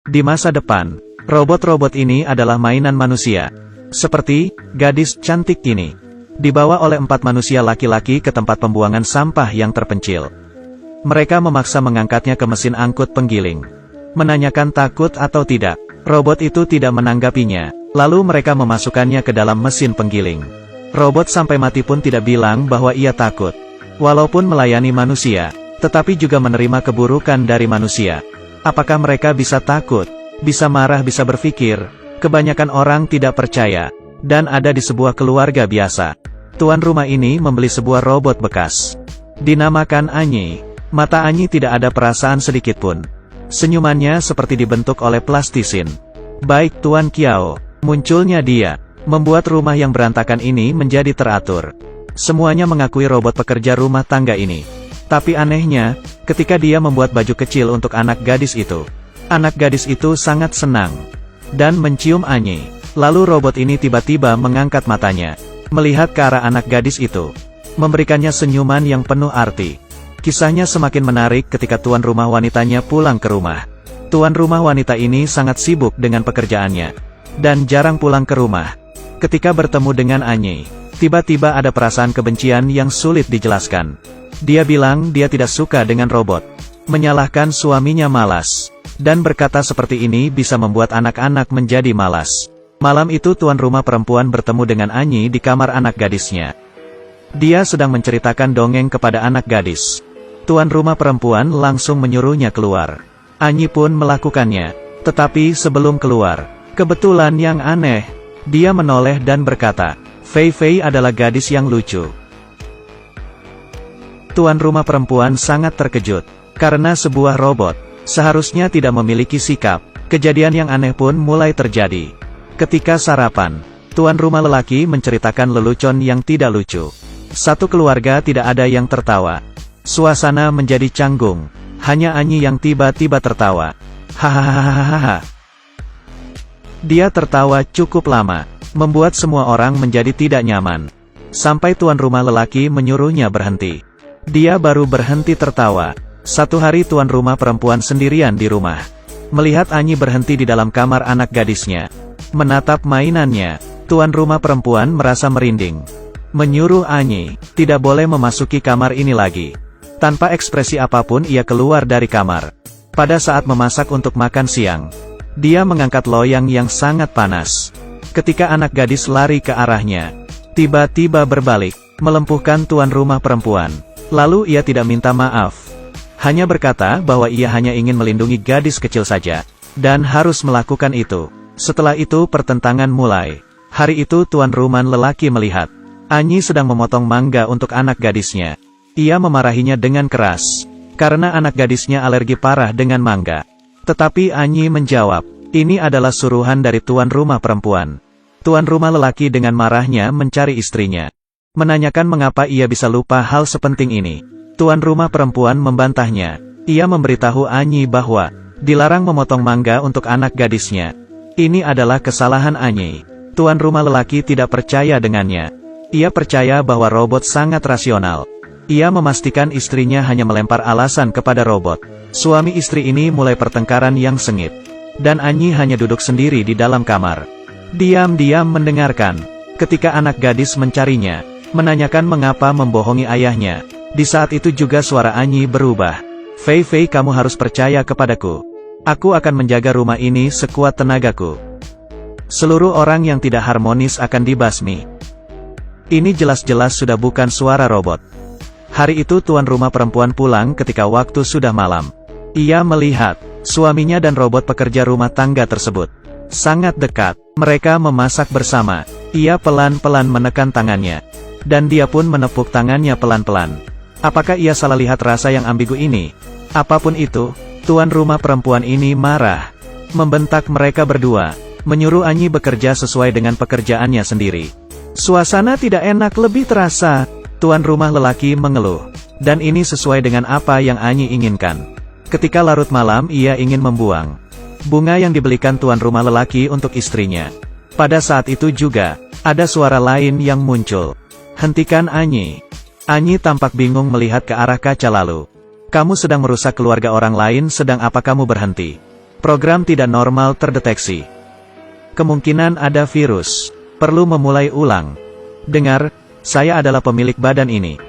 Di masa depan, robot-robot ini adalah mainan manusia. Seperti gadis cantik ini. Dibawa oleh 4 manusia laki-laki ke tempat pembuangan sampah yang terpencil. Mereka memaksa mengangkatnya ke mesin angkut penggiling. Menanyakan takut atau tidak. Robot itu tidak menanggapinya. Lalu mereka memasukkannya ke dalam mesin penggiling. Robot sampai mati pun tidak bilang bahwa ia takut. Walaupun melayani manusia, tetapi juga menerima keburukan dari manusia. Apakah mereka bisa takut? Bisa marah, bisa berpikir? Kebanyakan orang tidak percaya. Dan ada di sebuah keluarga biasa. Tuan rumah ini membeli sebuah robot bekas. Dinamakan Anyi. Mata Anyi tidak ada perasaan sedikitpun. Senyumannya seperti dibentuk oleh plastisin. Baik Tuan Kiao, munculnya dia, membuat rumah yang berantakan ini menjadi teratur. Semuanya mengakui robot pekerja rumah tangga ini. Tapi anehnya, ketika dia membuat baju kecil untuk anak gadis itu, anak gadis itu sangat senang. Dan mencium Anyi. Lalu robot ini tiba-tiba mengangkat matanya, melihat ke arah anak gadis itu, memberikannya senyuman yang penuh arti. Kisahnya semakin menarik ketika tuan rumah wanitanya pulang ke rumah. Tuan rumah wanita ini sangat sibuk dengan pekerjaannya, dan jarang pulang ke rumah. Ketika bertemu dengan Anyi, tiba-tiba ada perasaan kebencian yang sulit dijelaskan. Dia bilang dia tidak suka dengan robot, menyalahkan suaminya malas, dan berkata seperti ini bisa membuat anak-anak menjadi malas. Malam itu tuan rumah perempuan bertemu dengan Anyi di kamar anak gadisnya. Dia sedang menceritakan dongeng kepada anak gadis. Tuan rumah perempuan langsung menyuruhnya keluar. Anyi pun melakukannya. Tetapi sebelum keluar, kebetulan yang aneh, dia menoleh dan berkata, "Fei Fei adalah gadis yang lucu." Tuan rumah perempuan sangat terkejut. Karena sebuah robot seharusnya tidak memiliki sikap. Kejadian yang aneh pun mulai terjadi. Ketika sarapan, tuan rumah lelaki menceritakan lelucon yang tidak lucu. Satu keluarga tidak ada yang tertawa. Suasana menjadi canggung. Hanya Anyi yang tiba-tiba tertawa. Hahaha. Dia tertawa cukup lama, membuat semua orang menjadi tidak nyaman. Sampai tuan rumah lelaki menyuruhnya berhenti. Dia baru berhenti tertawa. Satu hari tuan rumah perempuan sendirian di rumah. Melihat Anyi berhenti di dalam kamar anak gadisnya, menatap mainannya, tuan rumah perempuan merasa merinding. Menyuruh Anyi, tidak boleh memasuki kamar ini lagi. Tanpa ekspresi apapun ia keluar dari kamar. Pada saat memasak untuk makan siang, dia mengangkat loyang yang sangat panas. Ketika anak gadis lari ke arahnya, tiba-tiba berbalik, melumpuhkan tuan rumah perempuan. Lalu ia tidak minta maaf. Hanya berkata bahwa ia hanya ingin melindungi gadis kecil saja, dan harus melakukan itu. Setelah itu pertentangan mulai. Hari itu tuan rumah lelaki melihat Anyi sedang memotong mangga untuk anak gadisnya. Ia memarahinya dengan keras, karena anak gadisnya alergi parah dengan mangga. Tetapi Anyi menjawab, ini adalah suruhan dari tuan rumah perempuan. Tuan rumah lelaki dengan marahnya mencari istrinya. Menanyakan mengapa ia bisa lupa hal sepenting ini. Tuan rumah perempuan membantahnya. Ia memberitahu Anyi bahwa dilarang memotong mangga untuk anak gadisnya. Ini adalah kesalahan Anyi. Tuan rumah lelaki tidak percaya dengannya. Ia percaya bahwa robot sangat rasional. Ia memastikan istrinya hanya melempar alasan kepada robot. Suami istri ini mulai pertengkaran yang sengit. Dan Anyi hanya duduk sendiri di dalam kamar. Diam-diam mendengarkan. Ketika anak gadis mencarinya, menanyakan mengapa membohongi ayahnya. Di saat itu juga suara Anyi berubah. Fei Fei, kamu harus percaya kepadaku. Aku akan menjaga rumah ini sekuat tenagaku. Seluruh orang yang tidak harmonis akan dibasmi. Ini jelas-jelas sudah bukan suara robot. Hari itu tuan rumah perempuan pulang ketika waktu sudah malam. Ia melihat suaminya dan robot pekerja rumah tangga tersebut sangat dekat. Mereka memasak bersama. Ia pelan-pelan menekan tangannya. Dan dia pun menepuk tangannya pelan-pelan. Apakah ia salah lihat rasa yang ambigu ini? Apapun itu, tuan rumah perempuan ini marah. Membentak mereka berdua. Menyuruh Anyi bekerja sesuai dengan pekerjaannya sendiri. Suasana tidak enak lebih terasa. Tuan rumah lelaki mengeluh. Dan ini sesuai dengan apa yang Anyi inginkan. Ketika larut malam ia ingin membuang bunga yang dibelikan tuan rumah lelaki untuk istrinya. Pada saat itu juga, ada suara lain yang muncul. Hentikan Anyi. Anyi tampak bingung melihat ke arah kaca lalu. Kamu sedang merusak keluarga orang lain, sedang apa kamu berhenti? Program tidak normal terdeteksi. Kemungkinan ada virus. Perlu memulai ulang. Dengar, saya adalah pemilik badan ini.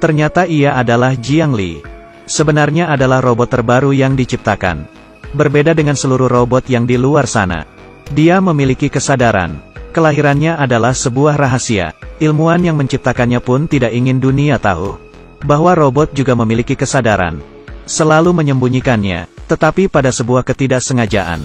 Ternyata ia adalah Jiang Li. Sebenarnya adalah robot terbaru yang diciptakan. Berbeda dengan seluruh robot yang di luar sana. Dia memiliki kesadaran. Kelahirannya adalah sebuah rahasia. Ilmuwan yang menciptakannya pun tidak ingin dunia tahu bahwa robot juga memiliki kesadaran. Selalu menyembunyikannya, tetapi pada sebuah ketidaksengajaan,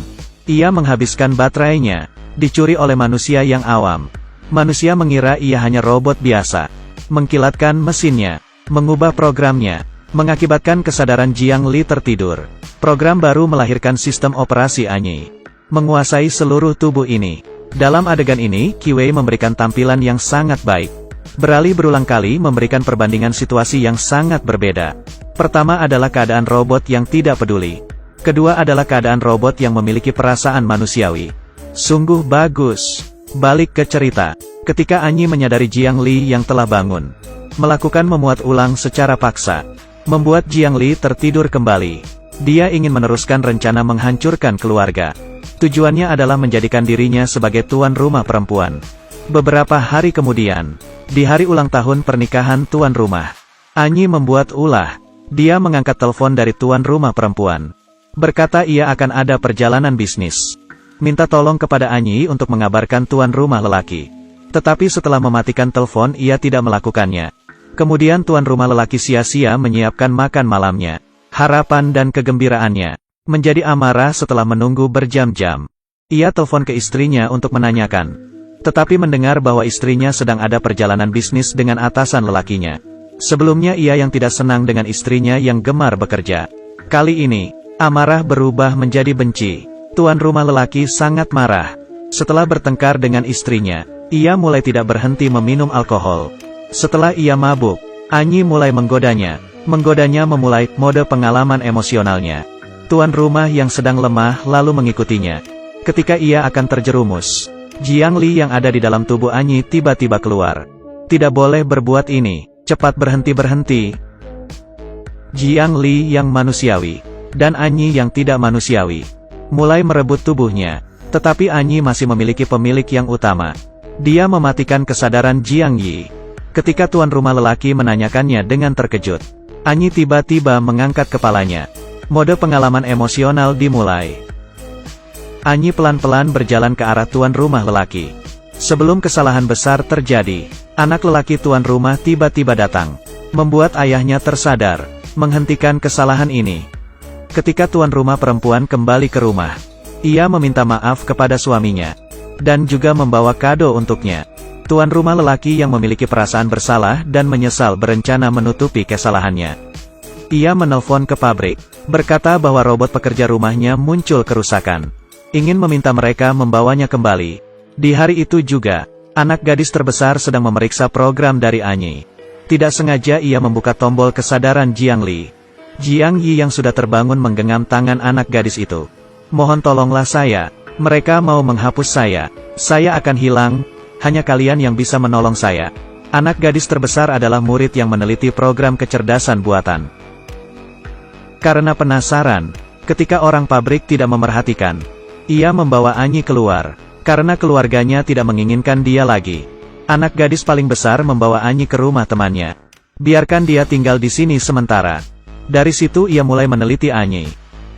ia menghabiskan baterainya, dicuri oleh manusia yang awam. Manusia mengira ia hanya robot biasa, mengkilatkan mesinnya, mengubah programnya, mengakibatkan kesadaran Jiang Li tertidur. Program baru melahirkan sistem operasi Anyi, menguasai seluruh tubuh ini. Dalam adegan ini, Qi memberikan tampilan yang sangat baik. Beralih berulang kali memberikan perbandingan situasi yang sangat berbeda. Pertama adalah keadaan robot yang tidak peduli. Kedua adalah keadaan robot yang memiliki perasaan manusiawi. Sungguh bagus. Balik ke cerita. Ketika Anyi menyadari Jiang Li yang telah bangun, melakukan memuat ulang secara paksa, membuat Jiang Li tertidur kembali. Dia ingin meneruskan rencana menghancurkan keluarga. Tujuannya adalah menjadikan dirinya sebagai tuan rumah perempuan. Beberapa hari kemudian, di hari ulang tahun pernikahan tuan rumah, Anyi membuat ulah. Dia mengangkat telepon dari tuan rumah perempuan. Berkata ia akan ada perjalanan bisnis. Minta tolong kepada Anyi untuk mengabarkan tuan rumah lelaki. Tetapi setelah mematikan telepon ia tidak melakukannya. Kemudian tuan rumah lelaki sia-sia menyiapkan makan malamnya. Harapan dan kegembiraannya menjadi amarah setelah menunggu berjam-jam. Ia telepon ke istrinya untuk menanyakan. Tetapi mendengar bahwa istrinya sedang ada perjalanan bisnis dengan atasan lelakinya. Sebelumnya ia yang tidak senang dengan istrinya yang gemar bekerja. Kali ini, amarah berubah menjadi benci. Tuan rumah lelaki sangat marah. Setelah bertengkar dengan istrinya, ia mulai tidak berhenti meminum alkohol. Setelah ia mabuk, Anyi mulai menggodanya. Menggodanya memulai mode pengalaman emosionalnya. Tuan rumah yang sedang lemah lalu mengikutinya. Ketika ia akan terjerumus, Jiang Li yang ada di dalam tubuh Anyi tiba-tiba keluar. Tidak boleh berbuat ini. Cepat berhenti. Jiang Li yang manusiawi, dan Anyi yang tidak manusiawi, mulai merebut tubuhnya. Tetapi Anyi masih memiliki pemilik yang utama. Dia mematikan kesadaran Jiang Yi. Ketika tuan rumah lelaki menanyakannya dengan terkejut, Anyi tiba-tiba mengangkat kepalanya. Mode pengalaman emosional dimulai. Anyi pelan-pelan berjalan ke arah tuan rumah lelaki. Sebelum kesalahan besar terjadi, anak lelaki tuan rumah tiba-tiba datang, membuat ayahnya tersadar, menghentikan kesalahan ini. Ketika tuan rumah perempuan kembali ke rumah, ia meminta maaf kepada suaminya, dan juga membawa kado untuknya. Tuan rumah lelaki yang memiliki perasaan bersalah dan menyesal berencana menutupi kesalahannya. Ia menelpon ke pabrik, berkata bahwa robot pekerja rumahnya muncul kerusakan, ingin meminta mereka membawanya kembali. Di hari itu juga, anak gadis terbesar sedang memeriksa program dari Anyi. Tidak sengaja ia membuka tombol kesadaran Jiang Li. Jiang Yi yang sudah terbangun menggenggam tangan anak gadis itu. Mohon tolonglah saya, mereka mau menghapus saya akan hilang, hanya kalian yang bisa menolong saya. Anak gadis terbesar adalah murid yang meneliti program kecerdasan buatan. Karena penasaran, ketika orang pabrik tidak memerhatikan, ia membawa Anyi keluar. Karena keluarganya tidak menginginkan dia lagi, anak gadis paling besar membawa Anyi ke rumah temannya. Biarkan dia tinggal di sini sementara. Dari situ ia mulai meneliti Anyi.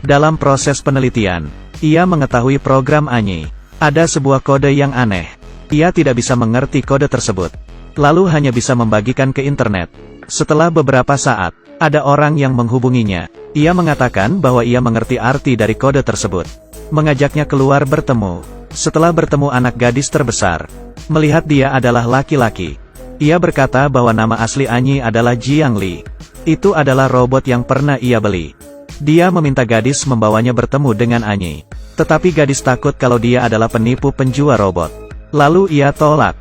Dalam proses penelitian, ia mengetahui program Anyi. Ada sebuah kode yang aneh. Ia tidak bisa mengerti kode tersebut. Lalu hanya bisa membagikan ke internet. Setelah beberapa saat, ada orang yang menghubunginya. Ia mengatakan bahwa ia mengerti arti dari kode tersebut. Mengajaknya keluar bertemu. Setelah bertemu anak gadis terbesar, melihat dia adalah laki-laki, ia berkata bahwa nama asli Anyi adalah Jiang Li. Itu adalah robot yang pernah ia beli. Dia meminta gadis membawanya bertemu dengan Anyi. Tetapi gadis takut kalau dia adalah penipu penjual robot. Lalu ia tolak.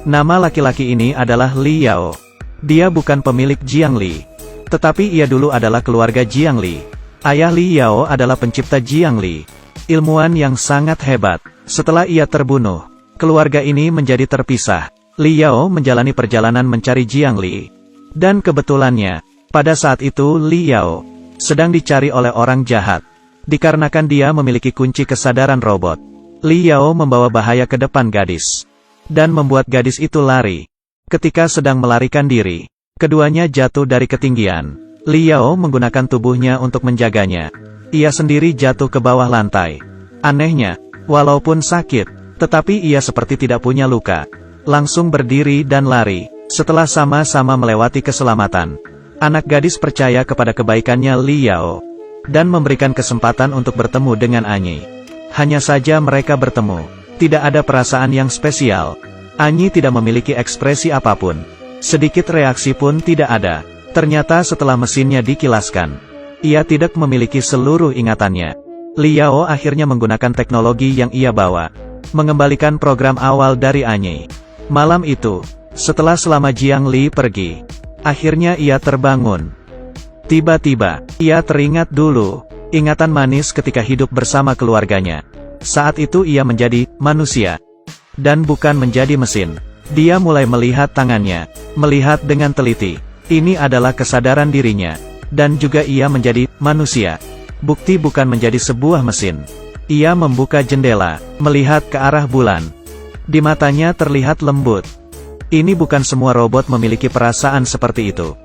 Nama laki-laki ini adalah Li Yao. Dia bukan pemilik Jiang Li. Tetapi ia dulu adalah keluarga Jiang Li. Ayah Li Yao adalah pencipta Jiang Li. Ilmuwan yang sangat hebat. Setelah ia terbunuh, keluarga ini menjadi terpisah. Li Yao menjalani perjalanan mencari Jiang Li. Dan kebetulannya, pada saat itu Li Yao sedang dicari oleh orang jahat. Dikarenakan dia memiliki kunci kesadaran robot, Li Yao membawa bahaya ke depan gadis, dan membuat gadis itu lari. Ketika sedang melarikan diri, keduanya jatuh dari ketinggian. Li Yao menggunakan tubuhnya untuk menjaganya. Ia sendiri jatuh ke bawah lantai. Anehnya, walaupun sakit, tetapi ia seperti tidak punya luka. Langsung berdiri dan lari. Setelah sama-sama melewati keselamatan, anak gadis percaya kepada kebaikannya Li Yao, dan memberikan kesempatan untuk bertemu dengan Anyi. Hanya saja mereka bertemu. Tidak ada perasaan yang spesial. Anyi tidak memiliki ekspresi apapun. Sedikit reaksi pun tidak ada. Ternyata setelah mesinnya dikilaskan, ia tidak memiliki seluruh ingatannya. Li Yao akhirnya menggunakan teknologi yang ia bawa, mengembalikan program awal dari Anyi. Malam itu, setelah selama Jiang Li pergi, akhirnya ia terbangun. Tiba-tiba, ia teringat dulu, ingatan manis ketika hidup bersama keluarganya. Saat itu ia menjadi manusia, dan bukan menjadi mesin. Dia mulai melihat tangannya, melihat dengan teliti. Ini adalah kesadaran dirinya, dan juga ia menjadi manusia. Bukti bukan menjadi sebuah mesin. Ia membuka jendela, melihat ke arah bulan. Di matanya terlihat lembut. Ini bukan semua robot memiliki perasaan seperti itu.